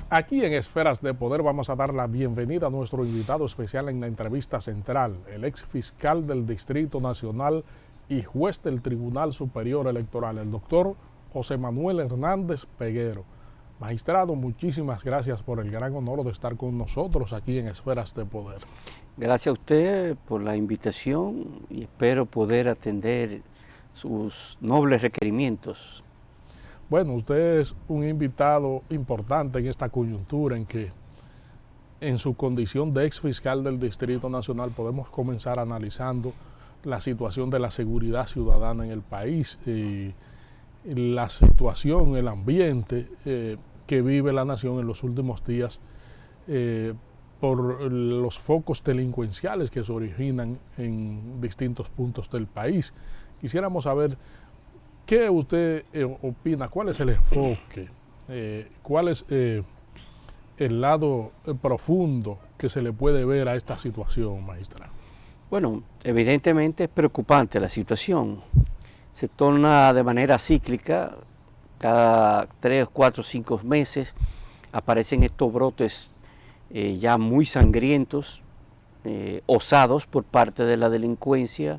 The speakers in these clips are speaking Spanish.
Aquí en Esferas de Poder vamos a dar la bienvenida a nuestro invitado especial en la entrevista central, el ex fiscal del Distrito Nacional y juez del Tribunal Superior Electoral, el doctor José Manuel Hernández Peguero. Magistrado, muchísimas gracias por el gran honor de estar con nosotros aquí en Esferas de Poder. Gracias a usted por la invitación y espero poder atender sus nobles requerimientos. Bueno, usted es un invitado importante en esta coyuntura en que en su condición de ex fiscal del Distrito Nacional podemos comenzar analizando la situación de la seguridad ciudadana en el país y la situación, el ambiente que vive la nación en los últimos días por los focos delincuenciales que se originan en distintos puntos del país. Quisiéramos saber qué usted opina, cuál es el enfoque, cuál es el lado profundo que se le puede ver a esta situación, magistrado. Bueno, evidentemente es preocupante la situación. Se torna de manera cíclica, cada 3, 4, 5 meses aparecen estos brotes ya muy sangrientos, osados por parte de la delincuencia,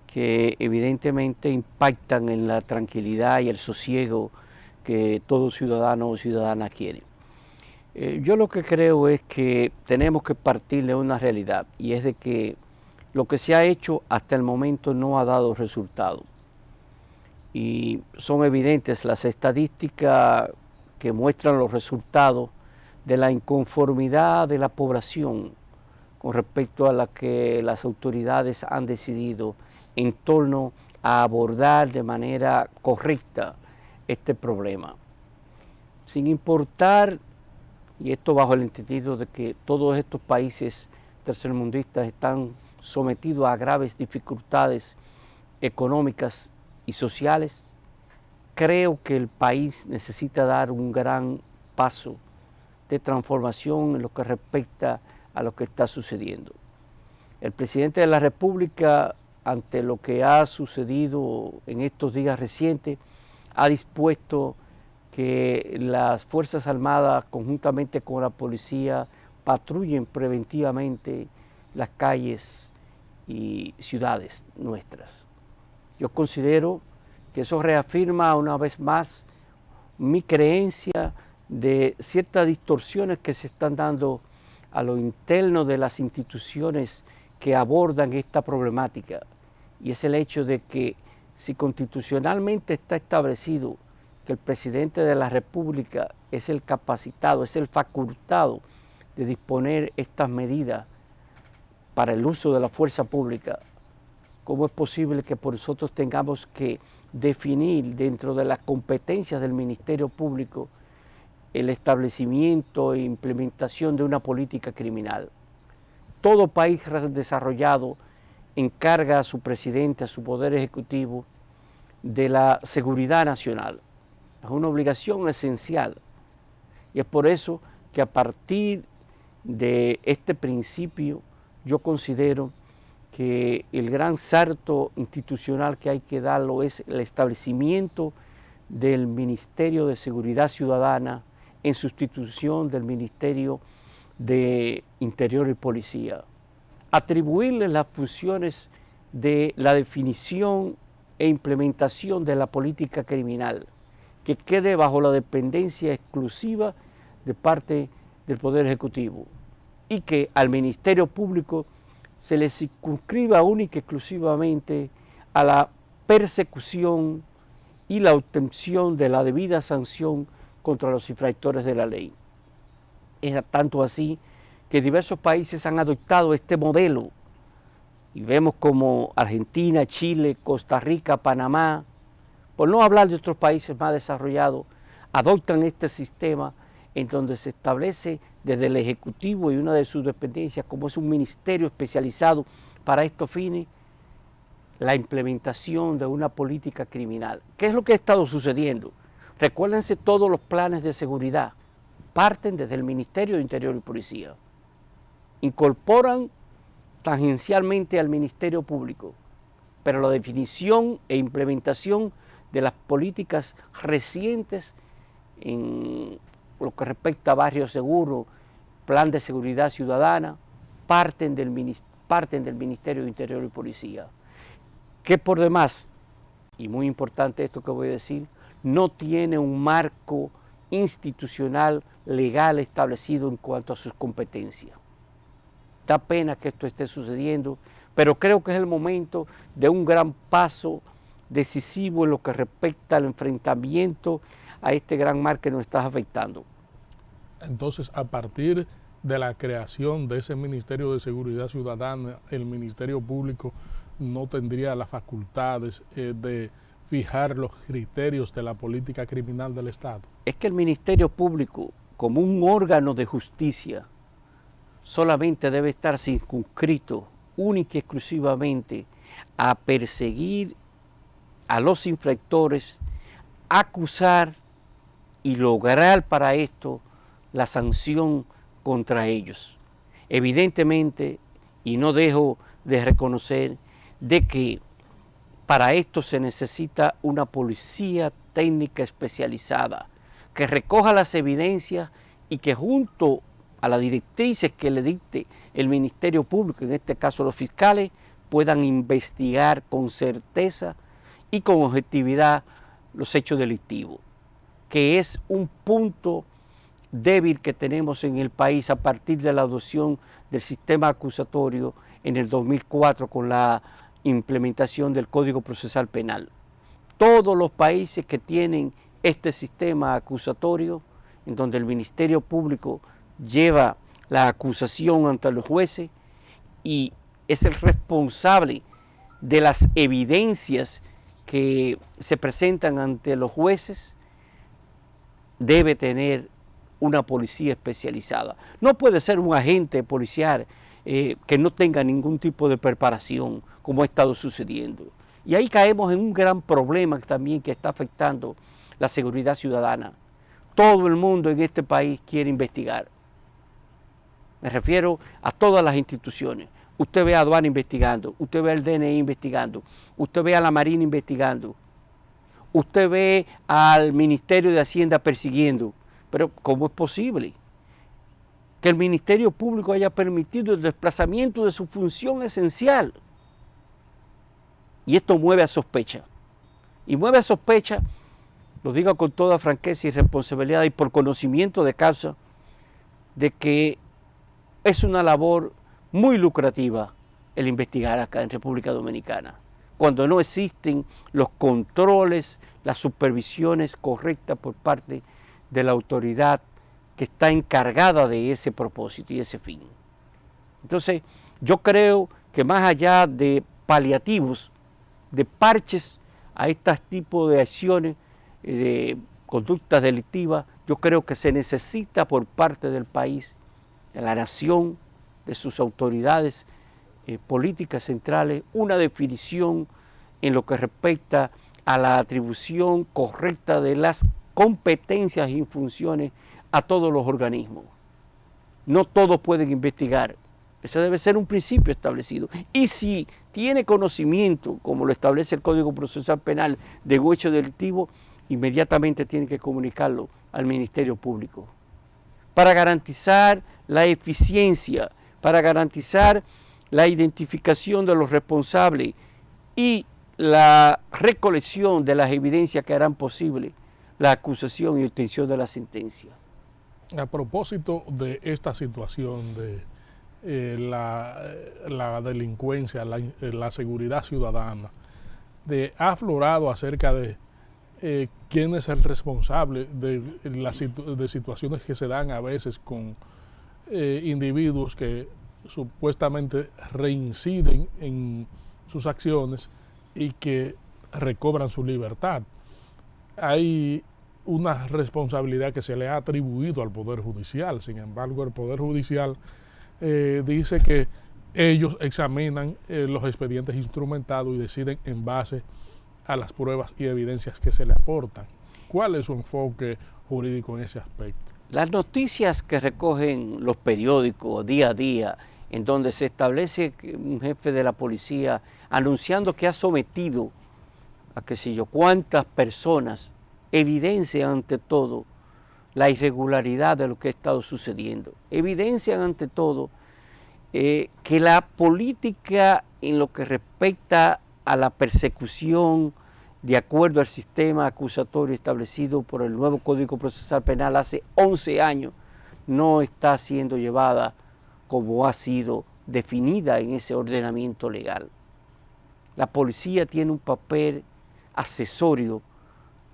que evidentemente impactan en la tranquilidad y el sosiego que todo ciudadano o ciudadana quiere. Yo lo que creo es que tenemos que partir de una realidad, y es de que lo que se ha hecho hasta el momento no ha dado resultado. Y son evidentes las estadísticas que muestran los resultados de la inconformidad de la población con respecto a la que las autoridades han decidido en torno a abordar de manera correcta este problema. Sin importar, y esto bajo el entendido de que todos estos países tercermundistas están sometidos a graves dificultades económicas y sociales, creo que el país necesita dar un gran paso de transformación en lo que respecta a lo que está sucediendo. El presidente de la República, ante lo que ha sucedido en estos días recientes, ha dispuesto que las Fuerzas Armadas, conjuntamente con la policía, patrullen preventivamente las calles y ciudades nuestras. Yo considero que eso reafirma una vez más mi creencia de ciertas distorsiones que se están dando a lo interno de las instituciones que abordan esta problemática, y es el hecho de que si constitucionalmente está establecido que el presidente de la República es el capacitado, es el facultado de disponer estas medidas para el uso de la fuerza pública, ¿cómo es posible que por nosotros tengamos que definir dentro de las competencias del Ministerio Público el establecimiento e implementación de una política criminal? Todo país desarrollado encarga a su presidente, a su poder ejecutivo, de la seguridad nacional. Es una obligación esencial. Y es por eso que a partir de este principio yo considero que el gran salto institucional que hay que darlo es el establecimiento del Ministerio de Seguridad Ciudadana en sustitución del Ministerio de Interior y Policía. Atribuirle las funciones de la definición e implementación de la política criminal, que quede bajo la dependencia exclusiva de parte del Poder Ejecutivo, y que al Ministerio Público se le circunscriba única y exclusivamente a la persecución y la obtención de la debida sanción contra los infractores de la ley. Es tanto así que diversos países han adoptado este modelo, y vemos como Argentina, Chile, Costa Rica, Panamá, por no hablar de otros países más desarrollados, adoptan este sistema en donde se establece desde el Ejecutivo y una de sus dependencias, como es un ministerio especializado para estos fines, la implementación de una política criminal. ¿Qué es lo que ha estado sucediendo? Recuérdense, todos los planes de seguridad parten desde el Ministerio de Interior y Policía. Incorporan tangencialmente al Ministerio Público, pero la definición e implementación de las políticas recientes en lo lo que respecta a barrio seguro, plan de seguridad ciudadana, parten del Ministerio de Interior y Policía, que por demás, y muy importante esto que voy a decir, no tiene un marco institucional legal establecido en cuanto a sus competencias. Da pena que esto esté sucediendo, pero creo que es el momento de un gran paso decisivo en lo que respecta al enfrentamiento a este gran mal que nos está afectando. Entonces, a partir de la creación de ese Ministerio de Seguridad Ciudadana, el Ministerio Público no tendría las facultades de fijar los criterios de la política criminal del Estado. Es que el Ministerio Público, como un órgano de justicia, solamente debe estar circunscrito única y exclusivamente a perseguir a los infractores, acusar y lograr para esto la sanción contra ellos. Evidentemente, y no dejo de reconocer, de que para esto se necesita una policía técnica especializada que recoja las evidencias y que junto a las directrices que le dicte el Ministerio Público, en este caso los fiscales, puedan investigar con certeza y con objetividad los hechos delictivos, que es un punto débil que tenemos en el país a partir de la adopción del sistema acusatorio en el 2004 con la implementación del Código Procesal Penal. Todos los países que tienen este sistema acusatorio, en donde el Ministerio Público lleva la acusación ante los jueces y es el responsable de las evidencias que se presentan ante los jueces, debe tener una policía especializada. No puede ser un agente policial que no tenga ningún tipo de preparación, como ha estado sucediendo. Y ahí caemos en un gran problema también que está afectando la seguridad ciudadana. Todo el mundo en este país quiere investigar. Me refiero a todas las instituciones. Usted ve a Aduana investigando, usted ve al DNI investigando, usted ve a la Marina investigando, usted ve al Ministerio de Hacienda persiguiendo. Pero ¿cómo es posible que el Ministerio Público haya permitido el desplazamiento de su función esencial? Y esto mueve a sospecha. Y mueve a sospecha, lo digo con toda franqueza y responsabilidad y por conocimiento de causa, de que es una labor muy lucrativa el investigar acá en República Dominicana, cuando no existen los controles, las supervisiones correctas por parte de la autoridad que está encargada de ese propósito y ese fin. Entonces, yo creo que más allá de paliativos, de parches a este tipo de acciones, de conductas delictivas, yo creo que se necesita por parte del país, de la nación, de sus autoridades políticas centrales, una definición en lo que respecta a la atribución correcta de las competencias y funciones a todos los organismos. No todos pueden investigar. Ese debe ser un principio establecido. Y si tiene conocimiento, como lo establece el Código Procesal Penal, de un hecho delictivo, inmediatamente tiene que comunicarlo al Ministerio Público. Para garantizar la eficiencia, para garantizar la identificación de los responsables y la recolección de las evidencias que harán posible la acusación y obtención de la sentencia. A propósito de esta situación de la delincuencia, la seguridad ciudadana, ha aflorado acerca de quién es el responsable de situaciones que se dan a veces con individuos que supuestamente reinciden en sus acciones y que recobran su libertad. Hay una responsabilidad que se le ha atribuido al Poder Judicial. Sin embargo, el Poder Judicial dice que ellos examinan los expedientes instrumentados y deciden en base a las pruebas y evidencias que se le aportan. ¿Cuál es su enfoque jurídico en ese aspecto? Las noticias que recogen los periódicos día a día, en donde se establece que un jefe de la policía anunciando que ha sometido a qué sé yo cuántas personas, evidencia ante todo la irregularidad de lo que ha estado sucediendo. Evidencian ante todo que la política en lo que respecta a la persecución de acuerdo al sistema acusatorio establecido por el nuevo Código Procesal Penal hace 11 años no está siendo llevada como ha sido definida en ese ordenamiento legal. La policía tiene un papel accesorio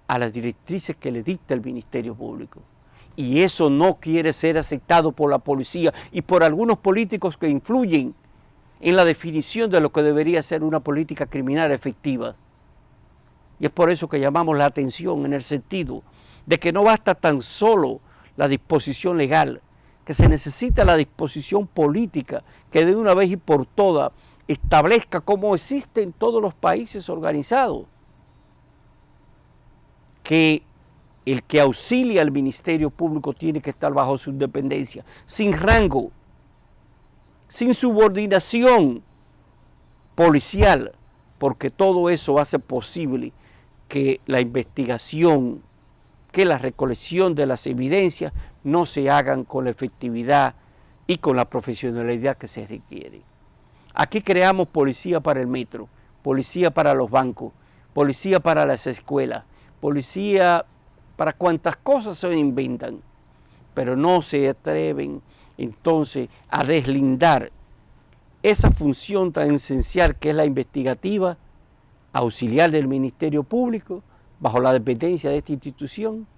a las directrices que le dicta el Ministerio Público. Y eso no quiere ser aceptado por la policía y por algunos políticos que influyen en la definición de lo que debería ser una política criminal efectiva. Y es por eso que llamamos la atención en el sentido de que no basta tan solo la disposición legal, que se necesita la disposición política que de una vez y por todas establezca como existe en todos los países organizados, que el que auxilia al Ministerio Público tiene que estar bajo su independencia, sin rango, sin subordinación policial, porque todo eso hace posible que la investigación, que la recolección de las evidencias no se hagan con la efectividad y con la profesionalidad que se requiere. Aquí creamos policía para el metro, policía para los bancos, policía para las escuelas, policía para cuantas cosas se inventan, pero no se atreven entonces a deslindar esa función tan esencial que es la investigativa, auxiliar del Ministerio Público, bajo la dependencia de esta institución,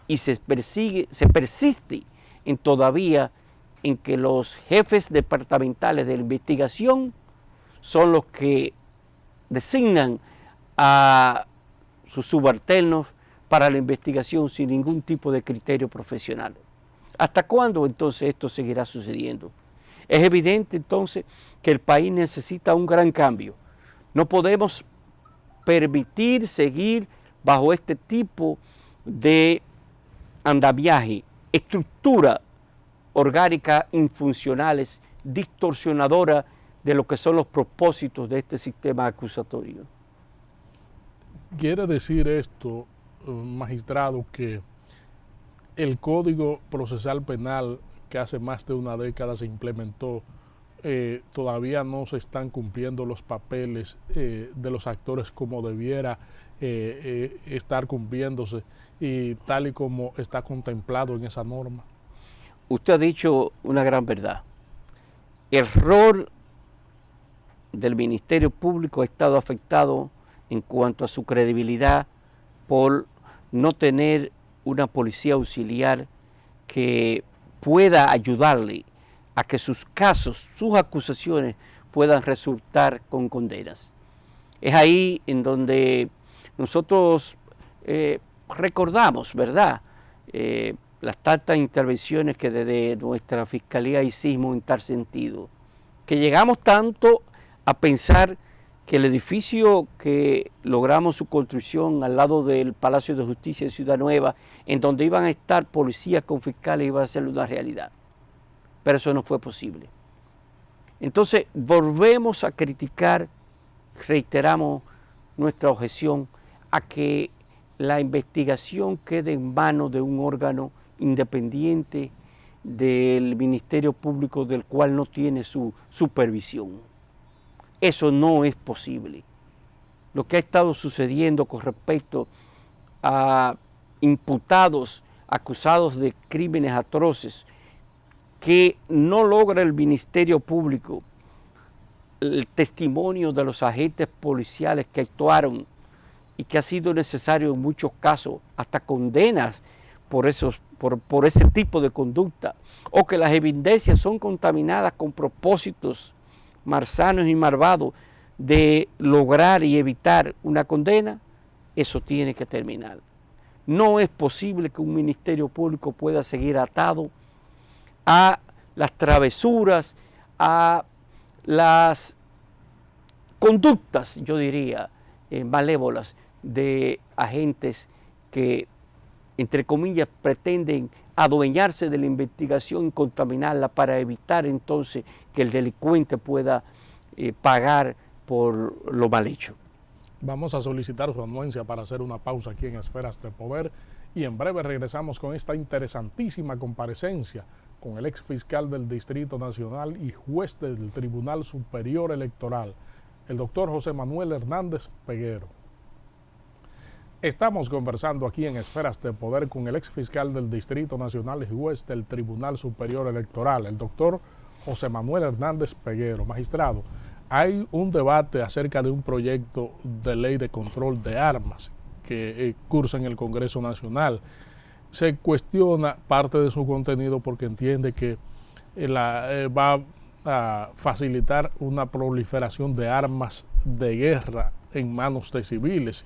y se persiste en todavía en que los jefes departamentales de la investigación son los que designan a sus subalternos para la investigación sin ningún tipo de criterio profesional. ¿Hasta cuándo entonces esto seguirá sucediendo? Es evidente entonces que el país necesita un gran cambio. No podemos permitir seguir bajo este tipo de andamiaje, estructura orgánica infuncionales, distorsionadora de lo que son los propósitos de este sistema acusatorio. ¿Quiere decir esto, magistrado, que el Código Procesal Penal que hace más de una década se implementó, todavía no se están cumpliendo los papeles de los actores como debiera estar cumpliéndose y tal y como está contemplado en esa norma? Usted ha dicho una gran verdad. El rol del Ministerio Público ha estado afectado en cuanto a su credibilidad por no tener una policía auxiliar que pueda ayudarle a que sus casos, sus acusaciones puedan resultar con condenas. Es ahí en donde nosotros recordamos, ¿verdad?, las tantas intervenciones que desde nuestra Fiscalía hicimos en tal sentido, que llegamos tanto a pensar que el edificio que logramos su construcción al lado del Palacio de Justicia de Ciudad Nueva, en donde iban a estar policías con fiscales, iba a ser una realidad. Pero eso no fue posible. Entonces volvemos a criticar, reiteramos nuestra objeción a que la investigación quede en manos de un órgano independiente del Ministerio Público, del cual no tiene su supervisión. Eso no es posible. Lo que ha estado sucediendo con respecto a imputados acusados de crímenes atroces, que no logra el Ministerio Público el testimonio de los agentes policiales que actuaron y que ha sido necesario en muchos casos hasta condenas por ese tipo de conducta, o que las evidencias son contaminadas con propósitos malsanos y malvados de lograr y evitar una condena, eso tiene que terminar. No es posible que un Ministerio Público pueda seguir atado a las travesuras, a las conductas, yo diría, malévolas de agentes que, entre comillas, pretenden adueñarse de la investigación y contaminarla para evitar entonces que el delincuente pueda pagar por lo mal hecho. Vamos a solicitar su anuencia para hacer una pausa aquí en Esferas de Poder y en breve regresamos con esta interesantísima comparecencia con el ex fiscal del Distrito Nacional y juez del Tribunal Superior Electoral, el doctor José Manuel Hernández Peguero. Estamos conversando aquí en Esferas de Poder con el ex fiscal del Distrito Nacional y juez del Tribunal Superior Electoral, el doctor José Manuel Hernández Peguero. Magistrado, hay un debate acerca de un proyecto de ley de control de armas que cursa en el Congreso Nacional. Se cuestiona parte de su contenido porque entiende que va a facilitar una proliferación de armas de guerra en manos de civiles.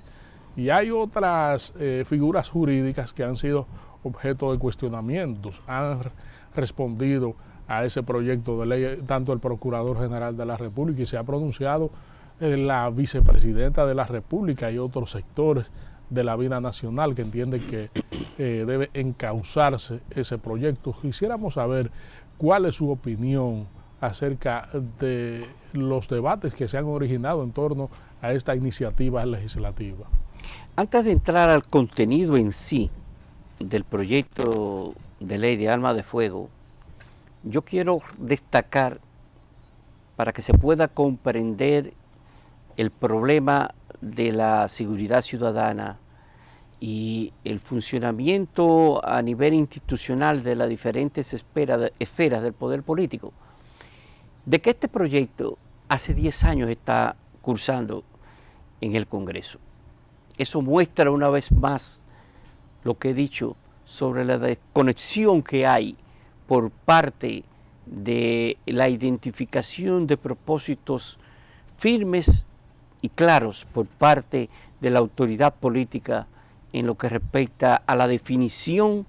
Y hay otras figuras jurídicas que han sido objeto de cuestionamientos. Han respondido a ese proyecto de ley tanto el Procurador General de la República y se ha pronunciado la vicepresidenta de la República y otros sectores de la vida nacional que entienden que debe encauzarse ese proyecto. Quisiéramos saber cuál es su opinión acerca de los debates que se han originado en torno a esta iniciativa legislativa. Antes de entrar al contenido en sí del proyecto de ley de armas de fuego, yo quiero destacar para que se pueda comprender el problema de la seguridad ciudadana y el funcionamiento a nivel institucional de las diferentes esferas del poder político, de que este proyecto hace 10 años está cursando en el Congreso. Eso muestra una vez más lo que he dicho sobre la desconexión que hay por parte de la identificación de propósitos firmes y claros por parte de la autoridad política en lo que respecta a la definición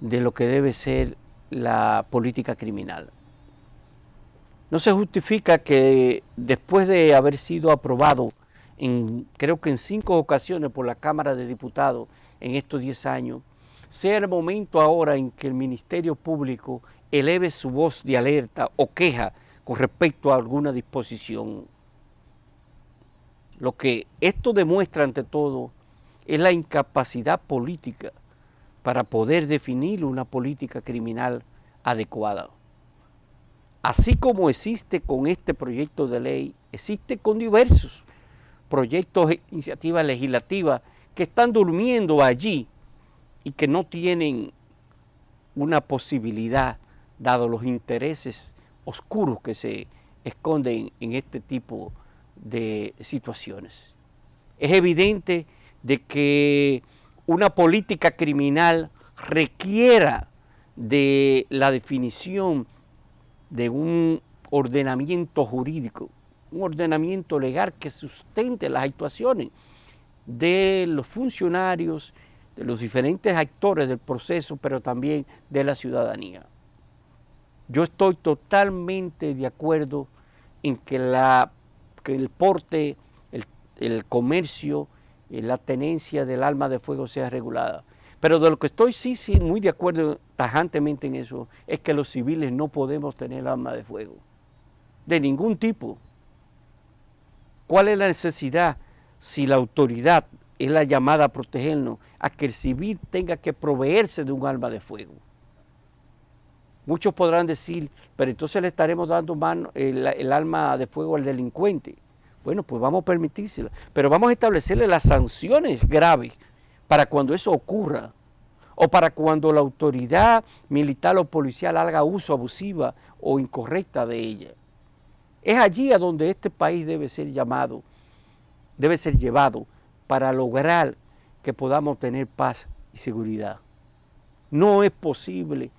de lo que debe ser la política criminal. No se justifica que después de haber sido aprobado creo que en 5 ocasiones por la Cámara de Diputados en estos 10 años, sea el momento ahora en que el Ministerio Público eleve su voz de alerta o queja con respecto a alguna disposición. Lo que esto demuestra ante todo es la incapacidad política para poder definir una política criminal adecuada. Así como existe con este proyecto de ley, existe con diversos proyectos e iniciativas legislativas que están durmiendo allí y que no tienen una posibilidad, dado los intereses oscuros que se esconden en este tipo de situaciones. Es evidente de que una política criminal requiera de la definición de un ordenamiento jurídico, un ordenamiento legal que sustente las actuaciones de los funcionarios, de los diferentes actores del proceso, pero también de la ciudadanía. Yo estoy totalmente de acuerdo en que el porte, el comercio, la tenencia del arma de fuego sea regulada. Pero de lo que estoy sí muy de acuerdo tajantemente en eso, es que los civiles no podemos tener arma de fuego, de ningún tipo. ¿Cuál es la necesidad si la autoridad es la llamada a protegernos, a que el civil tenga que proveerse de un arma de fuego? Muchos podrán decir, pero entonces le estaremos dando el arma de fuego al delincuente. Bueno, pues vamos a permitírsela, pero vamos a establecerle las sanciones graves para cuando eso ocurra, o para cuando la autoridad militar o policial haga uso abusiva o incorrecta de ella. Es allí a donde este país debe ser llevado para lograr que podamos tener paz y seguridad. No es posible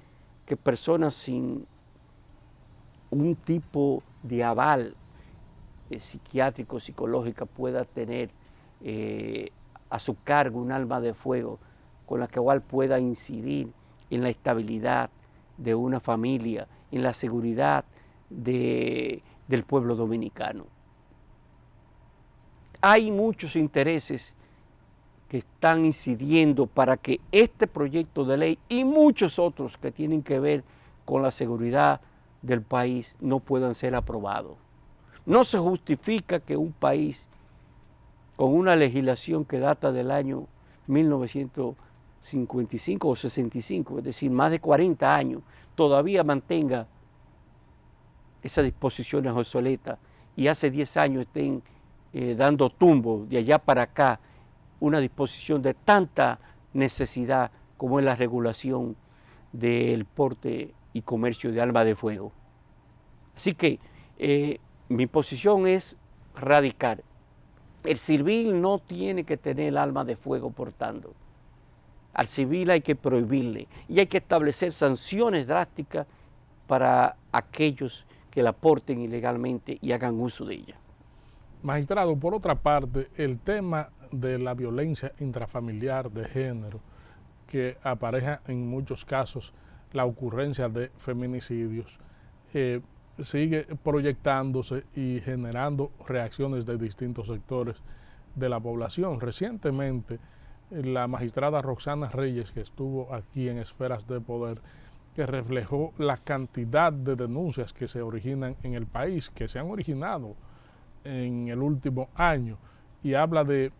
que personas sin un tipo de aval psiquiátrico, psicológica, pueda tener a su cargo un arma de fuego con la que igual pueda incidir en la estabilidad de una familia, en la seguridad del pueblo dominicano. Hay muchos intereses que están incidiendo para que este proyecto de ley y muchos otros que tienen que ver con la seguridad del país no puedan ser aprobados. No se justifica que un país con una legislación que data del año 1900 55 o 65, es decir, más de 40 años, todavía mantenga esas disposiciones obsoletas y hace 10 años estén dando tumbo de allá para acá una disposición de tanta necesidad como es la regulación del porte y comercio de armas de fuego. Así que mi posición es radical. El civil no tiene que tener el arma de fuego portando. Al civil hay que prohibirle y hay que establecer sanciones drásticas para aquellos que la porten ilegalmente y hagan uso de ella. Magistrado, por otra parte, el tema de la violencia intrafamiliar de género, que apareja en muchos casos la ocurrencia de feminicidios, sigue proyectándose y generando reacciones de distintos sectores de la población. Recientemente, la magistrada Roxana Reyes, que estuvo aquí en Esferas de Poder, que reflejó la cantidad de denuncias que se originan en el país, que se han originado en el último año, y habla de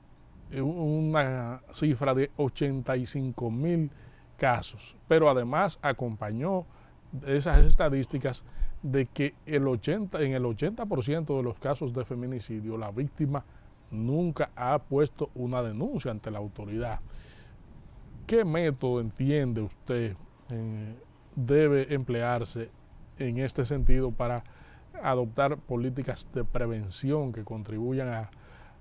una cifra de 85,000 casos, pero además acompañó esas estadísticas de que en el 80% de los casos de feminicidio la víctima nunca ha puesto una denuncia ante la autoridad. ¿Qué método entiende usted debe emplearse en este sentido para adoptar políticas de prevención que contribuyan a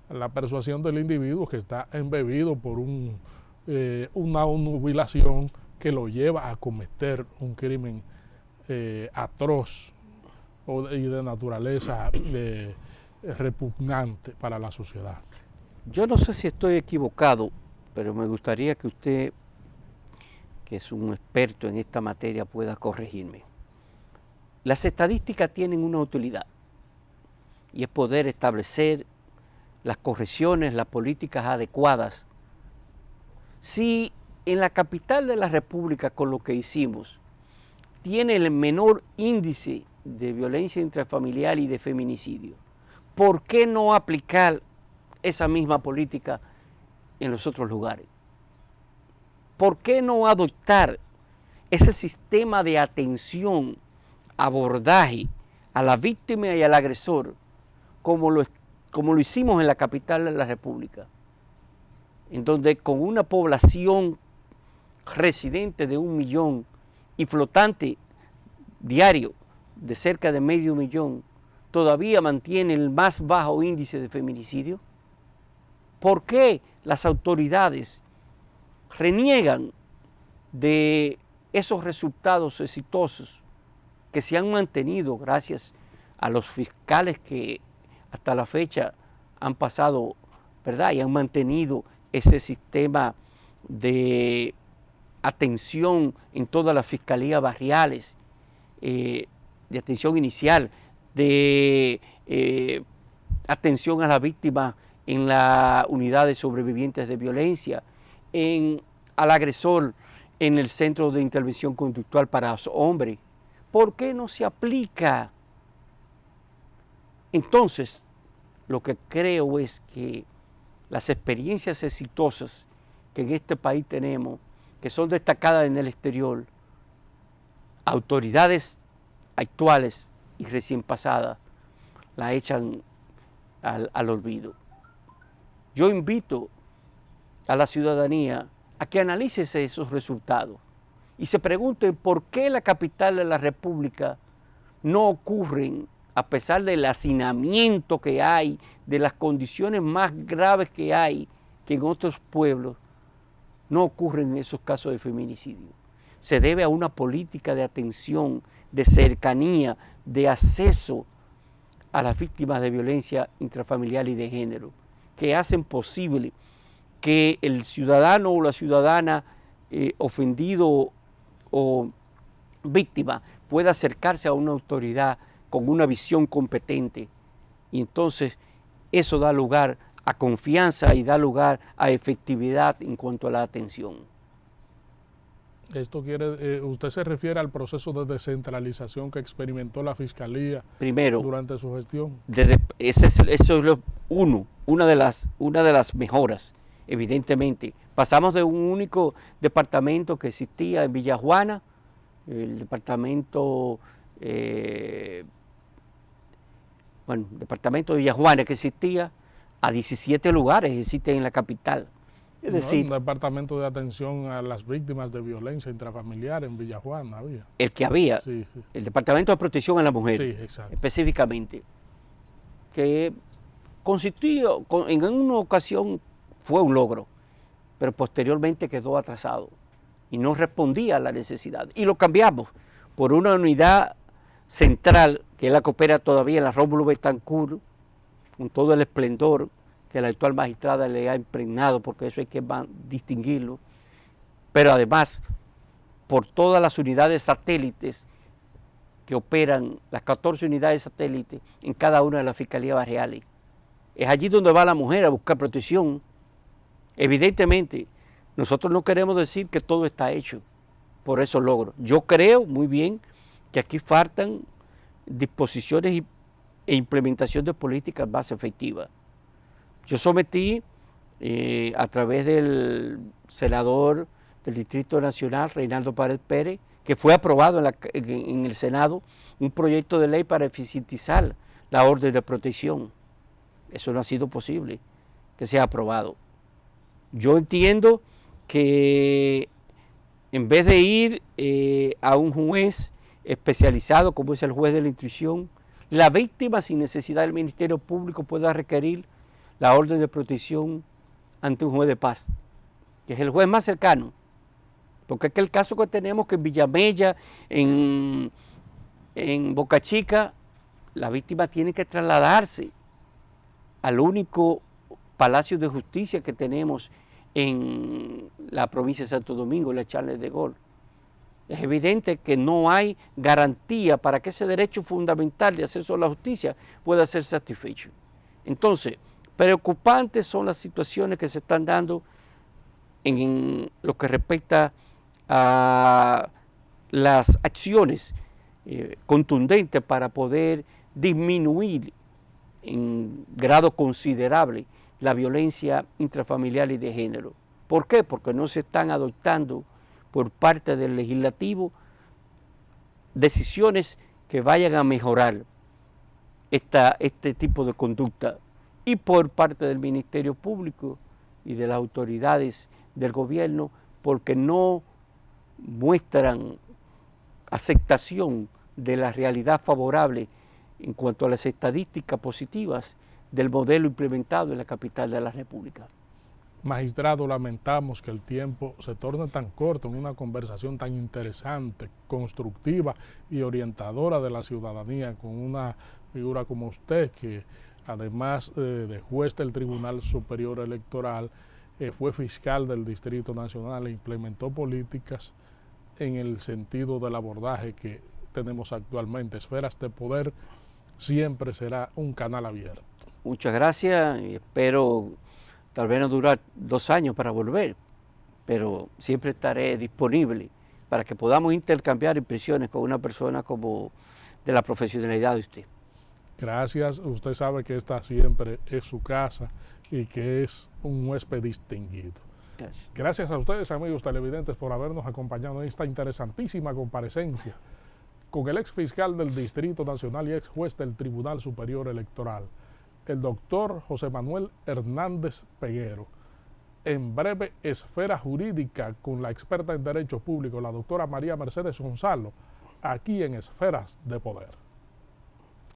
la persuasión del individuo que está embebido por una nubilación que lo lleva a cometer un crimen atroz y de naturaleza repugnante para la sociedad? Yo no sé si estoy equivocado, pero me gustaría que usted, que es un experto en esta materia, pueda corregirme. Las estadísticas tienen una utilidad y es poder establecer las correcciones, las políticas adecuadas. Si en la capital de la República, con lo que hicimos, tiene el menor índice de violencia intrafamiliar y de feminicidio, ¿por qué no aplicar esa misma política en los otros lugares? ¿Por qué no adoptar ese sistema de atención, abordaje a la víctima y al agresor como lo hicimos en la capital de la República, en donde con una población residente de 1 millón y flotante diario de cerca de medio millón, todavía mantiene el más bajo índice de feminicidio? ¿Por qué las autoridades reniegan de esos resultados exitosos que se han mantenido gracias a los fiscales que hasta la fecha han pasado, ¿verdad? Y han mantenido ese sistema de atención en todas las fiscalías barriales, de atención inicial, de atención a la víctima en la unidad de sobrevivientes de violencia, al agresor en el centro de intervención conductual para hombres? ¿Por qué no se aplica? Entonces, lo que creo es que las experiencias exitosas que en este país tenemos, que son destacadas en el exterior, autoridades actuales y recién pasadas la echan al olvido. Yo invito a la ciudadanía a que analice esos resultados y se pregunten por qué en la capital de la República no ocurren, a pesar del hacinamiento que hay, de las condiciones más graves que hay, que en otros pueblos, no ocurren esos casos de feminicidio. Se debe a una política de atención, de cercanía, de acceso a las víctimas de violencia intrafamiliar y de género, que hacen posible que el ciudadano o la ciudadana ofendido o víctima pueda acercarse a una autoridad con una visión competente, y entonces eso da lugar a confianza y da lugar a efectividad en cuanto a la atención. Esto quiere, usted se refiere al proceso de descentralización que experimentó la Fiscalía primero durante su gestión. Eso es una de las mejoras evidentemente. Pasamos de un único departamento que existía en Villajuana, el departamento, departamento de Villajuana que existía, a 17 lugares existen en la capital. Es decir, un departamento de atención a las víctimas de violencia intrafamiliar en Villajuana había. El que había, sí, sí. El departamento de protección a la mujer, sí, exacto. Específicamente, que constituyó, en una ocasión fue un logro, pero posteriormente quedó atrasado y no respondía a la necesidad. Y lo cambiamos por una unidad central, que es la que opera todavía en la Rómulo Betancourt, con todo el esplendor que la actual magistrada le ha impregnado, porque eso hay que distinguirlo, pero además por todas las unidades satélites que operan, las 14 unidades satélites en cada una de las fiscalías barriales. Es allí donde va la mujer a buscar protección. Evidentemente, nosotros no queremos decir que todo está hecho por esos logros. Yo creo muy bien que aquí faltan disposiciones e implementación de políticas más efectivas. Yo sometí a través del senador del Distrito Nacional, Reinaldo Pared Pérez, que fue aprobado en el Senado, un proyecto de ley para eficientizar la orden de protección. Eso no ha sido posible que sea aprobado. Yo entiendo que en vez de ir a un juez especializado como es el juez de la instrucción, la víctima sin necesidad del Ministerio Público pueda requerir la orden de protección ante un juez de paz, que es el juez más cercano. Porque es que el caso que tenemos que en Villamella, en Boca Chica, la víctima tiene que trasladarse al único Palacio de Justicia que tenemos en la provincia de Santo Domingo, la Charles de Gaulle. Es evidente que no hay garantía para que ese derecho fundamental de acceso a la justicia pueda ser satisfecho. Entonces, preocupantes son las situaciones que se están dando en lo que respecta a las acciones contundentes para poder disminuir en grado considerable la violencia intrafamiliar y de género. ¿Por qué? Porque no se están adoptando por parte del legislativo decisiones que vayan a mejorar este tipo de conducta, y por parte del Ministerio Público y de las autoridades del gobierno, porque no muestran aceptación de la realidad favorable en cuanto a las estadísticas positivas del modelo implementado en la capital de la República. Magistrado, lamentamos que el tiempo se torne tan corto en una conversación tan interesante, constructiva y orientadora de la ciudadanía con una figura como usted, que además de juez del Tribunal Superior Electoral, fue fiscal del Distrito Nacional e implementó políticas en el sentido del abordaje que tenemos actualmente. Esferas de Poder siempre será un canal abierto. Muchas gracias y espero tal vez no durar 2 años para volver, pero siempre estaré disponible para que podamos intercambiar impresiones con una persona como de la profesionalidad de usted. Gracias, usted sabe que esta siempre es su casa y que es un huésped distinguido. Gracias. Gracias a ustedes, amigos televidentes, por habernos acompañado en esta interesantísima comparecencia con el ex fiscal del Distrito Nacional y ex juez del Tribunal Superior Electoral, el doctor José Manuel Hernández Peguero. En breve, Esfera Jurídica con la experta en Derecho Público, la doctora María Mercedes Gonzalo, aquí en Esferas de Poder.